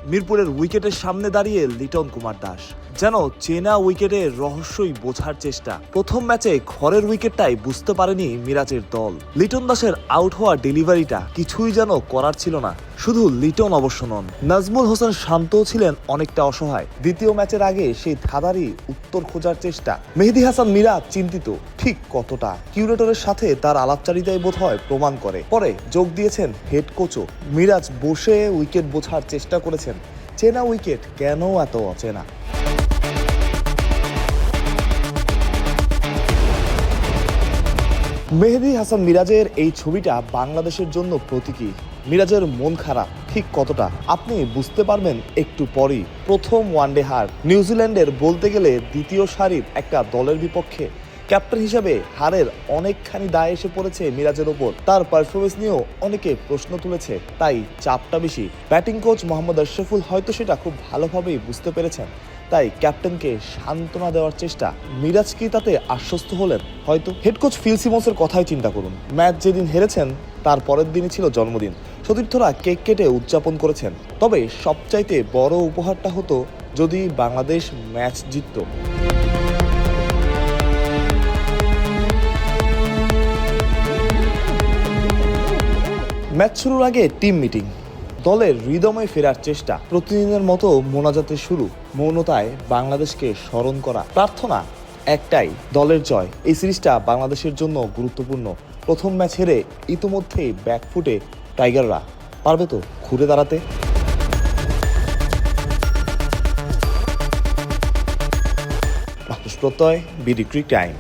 মিরপুরের উইকেটের সামনে দাঁড়িয়ে লিটন কুমার দাস যেন চেনা উইকেটের রহস্যই বোঝার চেষ্টা। প্রথম ম্যাচে ঘরের উইকেটটাই বুঝতে পারেনি মিরাজের দল। লিটন দাসের আউট হওয়া ডেলিভারিটা কিছুই যেন করার ছিল না। শুধু লিটন অবশ্য নন, নাজমুল হোসেন শান্তও ছিলেন অনেকটা অসহায়। দ্বিতীয় ম্যাচের আগে সেই ধাঁধারই উত্তর খোঁজার চেষ্টা। মেহেদী হাসান মিরাজ চিন্তিত, ঠিক কতটা কিউরেটরের সাথে তার আলাপচারিতাই বোধহয় প্রমাণ করে। পরে যোগ দিয়েছেন হেড কোচও। মিরাজ বসে উইকেট বোঝার চেষ্টা করেছেন, চেনা উইকেট কেন এত অচেনা। মেহেদী হাসান মিরাজের এই ছবিটা বাংলাদেশের জন্য প্রতীকী। মিরাজের মন খারাপ ঠিক কতটা আপনি বুঝতে পারবেন একটু পরেই। প্রথম ওয়ানডে হার নিউজিল্যান্ডের, বলতে গেলে দ্বিতীয় সারির একটা দলের বিপক্ষে। ক্যাপ্টেন হিসেবে হারের অনেকখানি দায় এসে পড়েছে মিরাজের ওপর। তার পারফরমেন্স নিয়েও অনেকে প্রশ্ন তুলেছে, তাই চাপটা বেশি। ব্যাটিং কোচ মোহাম্মদ আশরাফুল হয়তো সেটা খুব ভালোভাবেই বুঝতে পেরেছেন, তাই ক্যাপ্টেনকে সান্ত্বনা দেওয়ার চেষ্টা। মিরাজ কি তাতে আশ্বস্ত হলেন? হয়তো। হেড কোচ ফিল সিমন্সের কথাই চিন্তা করুন। ম্যাচ যেদিন হেরেছেন তার পরের দিনই ছিল জন্মদিন। সতীর্থরা কেক কেটে উদযাপন করেছেন। তবে সবচাইতে বড় উপহারটা হতো যদি বাংলাদেশ ম্যাচ জিতত। ম্যাচ শুরুর আগে টিম মিটিং, দলের হৃদমে ফেরার চেষ্টা, প্রতিদিনের মতো মোনাজাতের শুরু, মৌনতায় বাংলাদেশকে স্মরণ করা, প্রার্থনা একটাই, দলের জয়। এই সিরিজটা বাংলাদেশের জন্য গুরুত্বপূর্ণ। প্রথম ম্যাচ হেরে ইতিমধ্যেই ব্যাকফুটে টাইগাররা, পারবে তো ঘুরে দাঁড়াতে? প্রত্যয়, বিডি ক্রিক টাইম।